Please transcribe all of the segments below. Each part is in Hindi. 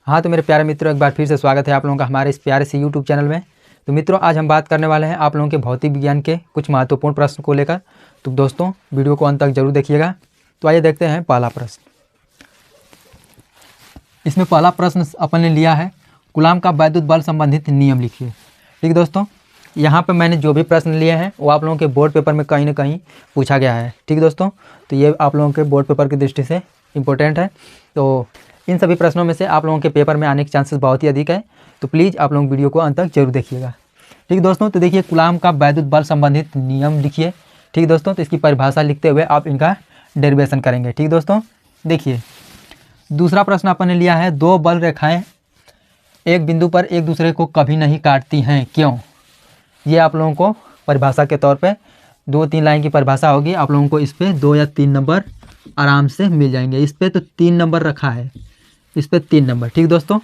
हाँ तो मेरे प्यारे मित्रों, एक बार फिर से स्वागत है आप लोगों का हमारे इस प्यारे से यूट्यूब चैनल में। तो मित्रों, आज हम बात करने वाले हैं आप लोगों के भौतिक विज्ञान के कुछ महत्वपूर्ण प्रश्न को लेकर। तो दोस्तों, वीडियो को अंत तक जरूर देखिएगा। तो आइए देखते हैं पहला प्रश्न। इसमें पहला प्रश्न अपन ने लिया है, कूलाम का वैद्युत बल संबंधित नियम लिखिए। ठीक दोस्तों, यहाँ पर मैंने जो भी प्रश्न लिए हैं वो आप लोगों के बोर्ड पेपर में कहीं ना कहीं पूछा गया है। ठीक दोस्तों, तो ये आप लोगों के बोर्ड पेपर की दृष्टि से इम्पोर्टेंट है। तो इन सभी प्रश्नों में से आप लोगों के पेपर में आने के चांसेस बहुत ही अधिक है। तो प्लीज़ आप लोग वीडियो को अंत तक जरूर देखिएगा। ठीक दोस्तों, तो देखिए, कूलाम का वैद्युत बल संबंधित नियम लिखिए। ठीक दोस्तों, तो इसकी परिभाषा लिखते हुए आप इनका डेरिवेशन करेंगे। ठीक दोस्तों, देखिए दूसरा प्रश्न अपन ने लिया है, दो बल रेखाएं एक बिंदु पर एक दूसरे को कभी नहीं काटती हैं, क्यों? ये आप लोगों को परिभाषा के तौर पे 2-3 लाइन की परिभाषा होगी। आप लोगों को इस पे 2 या 3 नंबर आराम से मिल जाएंगे। इस पे तो 3 नंबर रखा है, इस पे 3 नंबर। ठीक दोस्तों,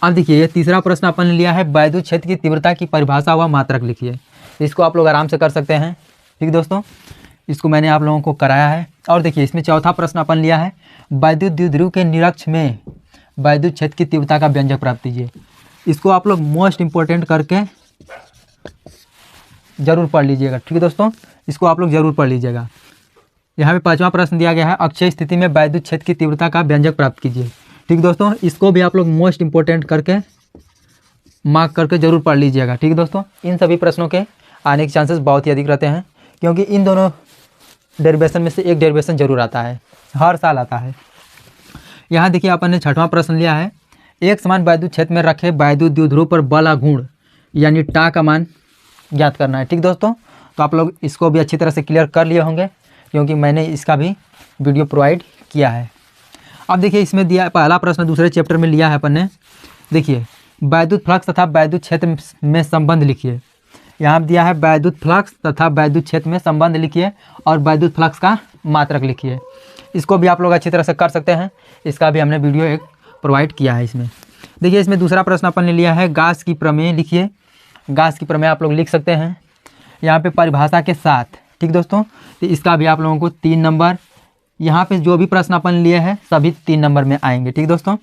अब देखिए ये तीसरा प्रश्न अपन ने लिया है, वैद्युत क्षेत्र की तीव्रता की परिभाषा व मात्रक लिखिए। इसको आप लोग आराम से कर सकते हैं। ठीक दोस्तों, इसको मैंने आप लोगों को कराया है। और देखिए इसमें चौथा प्रश्न अपन लिया है, वैद्युत द्विध्रुव के निरक्ष में वैद्युत क्षेत्र की तीव्रता का व्यंजक प्राप्त कीजिए। इसको आप लोग मोस्ट इंपॉर्टेंट करके जरूर पढ़ लीजिएगा। ठीक है दोस्तों, इसको आप लोग जरूर पढ़ लीजिएगा। यहाँ पे पांचवा प्रश्न दिया गया है, अक्षय स्थिति में वैद्युत क्षेत्र की तीव्रता का व्यंजक प्राप्त कीजिए। ठीक दोस्तों, इसको भी आप लोग मोस्ट इंपॉर्टेंट करके मार्क करके जरूर पढ़ लीजिएगा। ठीक दोस्तों, इन सभी प्रश्नों के आने के चांसेस बहुत ही अधिक रहते हैं, क्योंकि इन दोनों डेरिवेशन में से एक डेरिवेशन जरूर आता है, हर साल आता है। यहाँ देखिए अपन ने छठवां प्रश्न लिया है, एक समान वैद्युत क्षेत्र में रखे वैद्युत द्विध्रुव पर बल आघूर्ण यानी टा का मान ज्ञात करना है। ठीक दोस्तों, तो आप लोग इसको भी अच्छी तरह से क्लियर कर लिए होंगे, क्योंकि मैंने इसका भी वीडियो प्रोवाइड किया है। अब देखिए इसमें दिया पहला प्रश्न दूसरे चैप्टर में लिया है अपन ने। देखिए वैद्युत फ्लक्स तथा वैद्युत क्षेत्र में संबंध लिखिए। यहाँ दिया है वैद्युत फ्लक्स तथा वैद्युत क्षेत्र में संबंध लिखिए और वैद्युत फ्लक्स का मात्रक लिखिए। इसको भी आप लोग अच्छी तरह से कर सकते हैं, इसका भी हमने वीडियो एक प्रोवाइड किया है इसमें। देखिए इसमें दूसरा प्रश्न अपन ने लिया है, गास की प्रमेय लिखिए। गास की प्रमेय आप लोग लिख सकते हैं यहाँ पे परिभाषा के साथ। ठीक दोस्तों, तो इसका भी आप लोगों को 3 नंबर, यहाँ पे जो भी प्रश्न अपन लिए हैं सभी 3 नंबर में आएंगे। ठीक दोस्तों,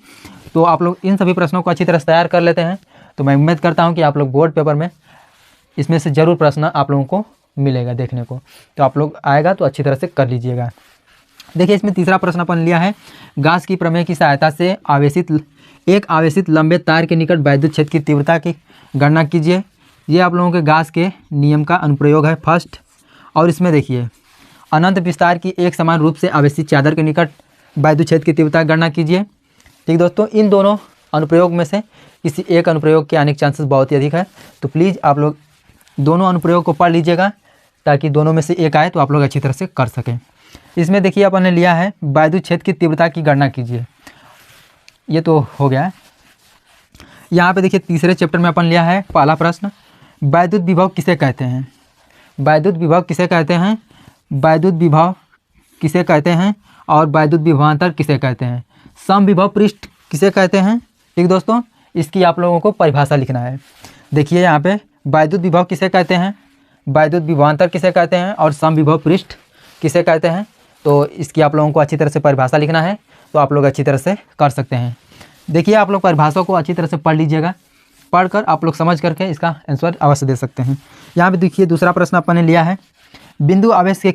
तो आप लोग इन सभी प्रश्नों को अच्छी तरह से तैयार कर लेते हैं। तो मैं उम्मीद करता हूँ कि आप लोग बोर्ड पेपर में इसमें से ज़रूर प्रश्न आप लोगों को मिलेगा देखने को। तो आप लोग आएगा तो अच्छी तरह से कर लीजिएगा। देखिए इसमें तीसरा प्रश्न अपन लिया है, गास की प्रमेय की सहायता से एक आवेशित लंबे तार के निकट वैद्युत क्षेत्र की तीव्रता की गणना कीजिए। ये आप लोगों के गास के नियम का अनुप्रयोग है फर्स्ट। और इसमें देखिए, अनंत विस्तार की एक समान रूप से आवेशित चादर के निकट वैद्युत क्षेत्र की तीव्रता की गणना कीजिए। ठीक दोस्तों, इन दोनों अनुप्रयोग में से किसी एक अनुप्रयोग के आने के चांसेस बहुत ही अधिक है। तो प्लीज़ आप लोग दोनों अनुप्रयोग को पढ़ लीजिएगा, ताकि दोनों में से एक आए तो आप लोग अच्छी तरह से कर सकें। इसमें देखिए अपन ने लिया है, वैद्युत क्षेत्र की तीव्रता की गणना कीजिए। ये तो हो गया। यहाँ पे देखिए तीसरे चैप्टर में अपन लिया है पहला प्रश्न, वैद्युत विभव किसे कहते हैं? वैद्युत विभव किसे कहते हैं? वैद्युत विभव किसे कहते हैं और वैद्युत विभवांतर किसे कहते हैं? समविभव पृष्ठ किसे कहते हैं? ठीक दोस्तों, इसकी आप लोगों को परिभाषा लिखना है। देखिए यहाँ पे वैद्युत विभव किसे कहते हैं, वैद्युत विभवांतर किसे कहते हैं और समविभव पृष्ठ किसे कहते हैं। तो इसकी आप लोगों को अच्छी तरह से परिभाषा लिखना है, तो आप लोग अच्छी तरह से कर सकते हैं। देखिए आप लोग परिभाषा को अच्छी तरह से पढ़ लीजिएगा, पढ़कर आप लोग समझ करके इसका आंसर अवश्य दे सकते हैं। यहाँ पे देखिए दूसरा प्रश्न अपन ने लिया है, बिंदु आवेश के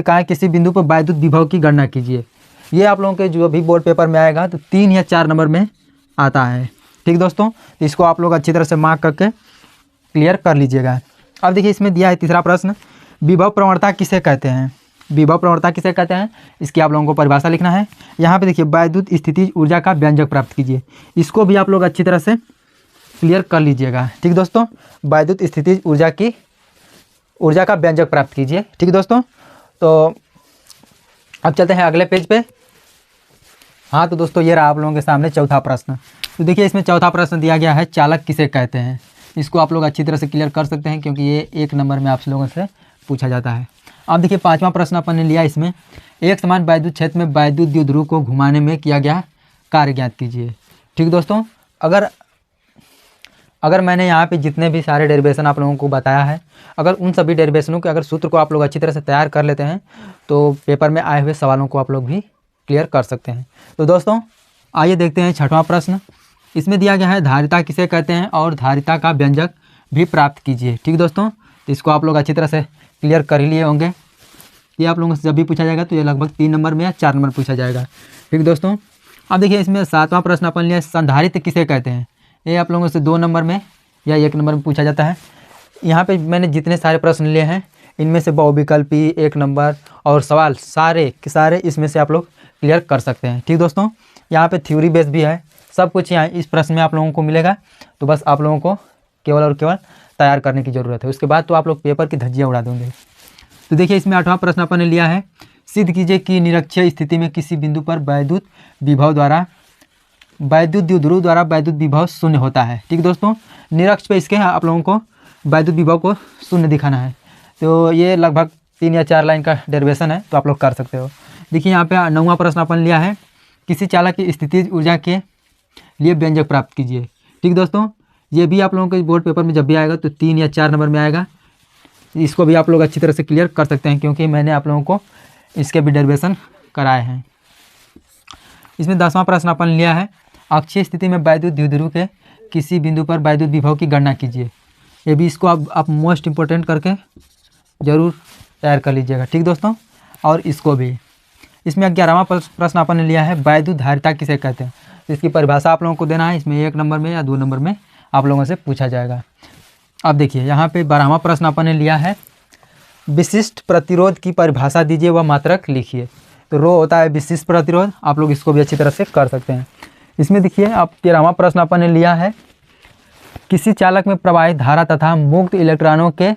कारण किसी बिंदु पर वैद्युत विभव की गणना कीजिए। ये आप लोगों के जो भी बोर्ड पेपर में आएगा तो 3 या 4 नंबर में आता है। ठीक दोस्तों, तो इसको आप लोग अच्छी तरह से मार्क करके क्लियर कर लीजिएगा। अब देखिए इसमें दिया है तीसरा प्रश्न, विभव प्रवणता किसे कहते हैं? विभव प्रवणता किसे कहते हैं, इसकी आप लोगों को परिभाषा लिखना है। यहाँ पे देखिए वैद्युत स्थितिज ऊर्जा का व्यंजक प्राप्त कीजिए। इसको भी आप लोग अच्छी तरह से क्लियर कर लीजिएगा। ठीक दोस्तों, वैद्युत स्थितिज ऊर्जा का व्यंजक प्राप्त कीजिए। ठीक दोस्तों, तो अब चलते हैं अगले पेज पे। हाँ तो दोस्तों, ये रहा आप लोगों के सामने चौथा प्रश्न। तो देखिए इसमें चौथा प्रश्न दिया गया है, चालक किसे कहते हैं? इसको आप लोग अच्छी तरह से क्लियर कर सकते हैं, क्योंकि ये 1 नंबर में आप लोगों से पूछा जाता है। अब देखिए पांचवा प्रश्न अपन ने लिया, इसमें एक समान वैद्युत क्षेत्र में वैद्युत द्विध्रुव को घुमाने में किया गया कार्य ज्ञात कीजिए। ठीक दोस्तों, अगर मैंने यहाँ पे जितने भी सारे डेरिवेशन आप लोगों को बताया है, अगर उन सभी डेरिवेशनों के अगर सूत्र को आप लोग अच्छी तरह से तैयार कर लेते हैं तो पेपर में आए हुए सवालों को आप लोग भी क्लियर कर सकते हैं। तो दोस्तों आइए देखते हैं छठवां प्रश्न। इसमें दिया गया है धारिता किसे कहते हैं और धारिता का व्यंजक भी प्राप्त कीजिए। ठीक दोस्तों, तो इसको आप लोग अच्छी तरह से क्लियर कर ही लिए होंगे। ये आप लोगों से जब भी पूछा जाएगा तो ये लगभग 3 नंबर में या 4 नंबर पूछा जाएगा। ठीक दोस्तों, अब देखिए इसमें 7वां प्रश्न अपन लिया संधारित्र किसे कहते हैं। ये आप लोगों से 2 नंबर में या 1 नंबर में पूछा जाता है। यहाँ पे मैंने जितने सारे प्रश्न लिए हैं इनमें से बहुविकल्पी, 1 नंबर और सवाल सारे के सारे इसमें से आप लोग क्लियर कर सकते हैं। ठीक दोस्तों, यहाँ पे थ्योरी बेस भी है, सब कुछ यहाँ इस प्रश्न में आप लोगों को मिलेगा। तो बस आप लोगों को केवल और केवल तैयार करने की ज़रूरत है, उसके बाद तो आप लोग पेपर की धज्जियाँ उड़ा देंगे। तो देखिए इसमें 8वां प्रश्न अपन ने लिया है, सिद्ध कीजिए कि निरक्षीय स्थिति में किसी बिंदु पर वैद्युत द्विध्रुव द्वारा वैद्युत विभव शून्य होता है। ठीक दोस्तों, निरक्ष पे इसके आप लोगों को वैद्युत विभव को शून्य दिखाना है। तो ये लगभग 3 या 4 लाइन का डेरिवेशन है, तो आप लोग कर सकते हो। देखिए यहाँ पे 9वां प्रश्न अपन लिया है, किसी चालक की स्थितिज ऊर्जा के लिए व्यंजक प्राप्त कीजिए। ठीक दोस्तों, ये भी आप लोगों के बोर्ड पेपर में जब भी आएगा तो 3 या 4 नंबर में आएगा। इसको भी आप लोग अच्छी तरह से क्लियर कर सकते हैं क्योंकि मैंने आप लोगों को इसके भी डेरिवेशन कराए हैं। इसमें 10वां प्रश्न अपन लिया है, अक्षीय स्थिति में वैद्युत द्विध्रुव के किसी बिंदु पर वैद्युत विभव की गणना कीजिए। ये भी इसको आप मोस्ट इम्पोर्टेंट करके ज़रूर तैयार कर लीजिएगा। ठीक दोस्तों, और इसको भी इसमें 11वां प्रश्न अपन ने लिया है, वैद्युत धारिता किसे कहते हैं। तो इसकी परिभाषा आप लोगों को देना है, इसमें 1 नंबर में या 2 नंबर में आप लोगों से पूछा जाएगा। अब देखिए यहाँ पे 12वां प्रश्न अपन ने लिया है, विशिष्ट प्रतिरोध की परिभाषा दीजिए व मात्रक लिखिए। तो रो होता है विशिष्ट प्रतिरोध, आप लोग इसको भी अच्छी तरह से कर सकते हैं। इसमें देखिए अब 13वां प्रश्न अपन ने लिया है, किसी चालक में प्रवाहित धारा तथा मुक्त इलेक्ट्रॉनों के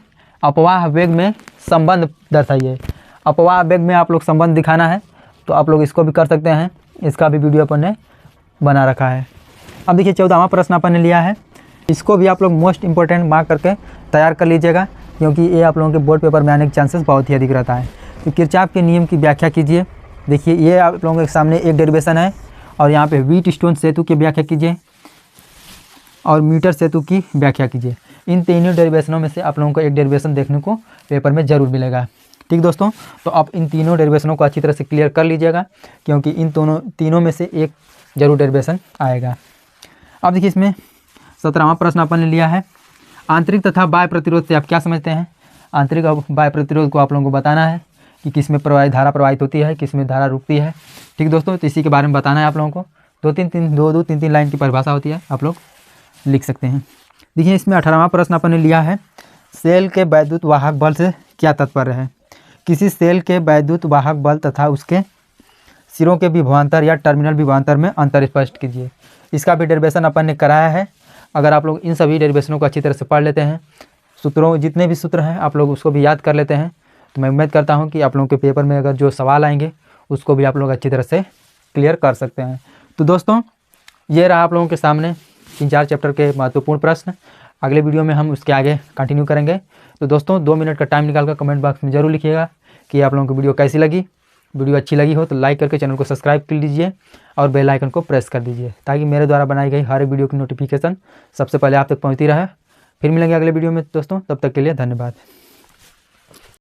अपवाह वेग में संबंध दर्शाइए। अपवाह वेग में आप लोग संबंध दिखाना है, तो आप लोग इसको भी कर सकते हैं, इसका भी वीडियो अपन ने बना रखा है। अब देखिए 14वां प्रश्न अपन ने लिया है, इसको भी आप लोग मोस्ट इंपॉर्टेंट मार्क करके तैयार कर लीजिएगा क्योंकि ये आप लोगों के बोर्ड पेपर में आने के चांसेस बहुत ही अधिक रहता है। तो किरचॉफ के नियम की व्याख्या कीजिए। देखिए ये आप लोगों के सामने एक डेरिवेशन है और यहाँ पे व्हीटस्टोन सेतु की व्याख्या कीजिए और मीटर सेतु की व्याख्या कीजिए। इन तीनों डेरिवेशनों में से आप लोगों को एक डेरिवेशन देखने को पेपर में ज़रूर मिलेगा। ठीक दोस्तों, तो आप इन तीनों डेरिवेशनों को अच्छी तरह से क्लियर कर लीजिएगा क्योंकि इन तीनों में से एक जरूर डेरिवेशन आएगा। अब देखिए इसमें 17वां प्रश्न अपन ने लिया है, आंतरिक तथा बाह्य प्रतिरोध से आप क्या समझते हैं। आंतरिक और बाह्य प्रतिरोध को आप लोगों को बताना है कि किस में धारा प्रवाहित होती है, किस में धारा रुकती है। ठीक दोस्तों, तो इसी के बारे में बताना है आप लोगों को। 2-3 लाइन की परिभाषा होती है, आप लोग लिख सकते हैं। देखिए इसमें 18वां प्रश्न अपन ने लिया है, सेल के वैद्युत वाहक बल से क्या तात्पर्य है। किसी सेल के वैद्युत वाहक बल तथा उसके सिरों के विभवांतर या टर्मिनल विभवांतर में अंतर स्पष्ट कीजिए। इसका भी डेरिवेशन अपन ने कराया है। अगर आप लोग इन सभी डेरिवेशनों को अच्छी तरह से पढ़ लेते हैं, सूत्रों जितने भी सूत्र हैं आप लोग उसको भी याद कर लेते हैं, तो मैं उम्मीद करता हूं कि आप लोगों के पेपर में अगर जो सवाल आएंगे उसको भी आप लोग अच्छी तरह से क्लियर कर सकते हैं। तो दोस्तों ये रहा आप लोगों के सामने 3-4 चैप्टर के महत्वपूर्ण प्रश्न। अगले वीडियो में हम उसके आगे कंटिन्यू करेंगे। तो दोस्तों 2 मिनट का टाइम निकालकर कमेंट बॉक्स में ज़रूर लिखिएगा कि आप लोगों को वीडियो कैसी लगी। वीडियो अच्छी लगी हो तो लाइक करके चैनल को सब्सक्राइब कर लीजिए और बेल आइकन को प्रेस कर दीजिए ताकि मेरे द्वारा बनाई गई हर एक वीडियो की नोटिफिकेशन सबसे पहले आप तक पहुंचती रहे। फिर मिलेंगे अगले वीडियो में दोस्तों, तब तक के लिए धन्यवाद।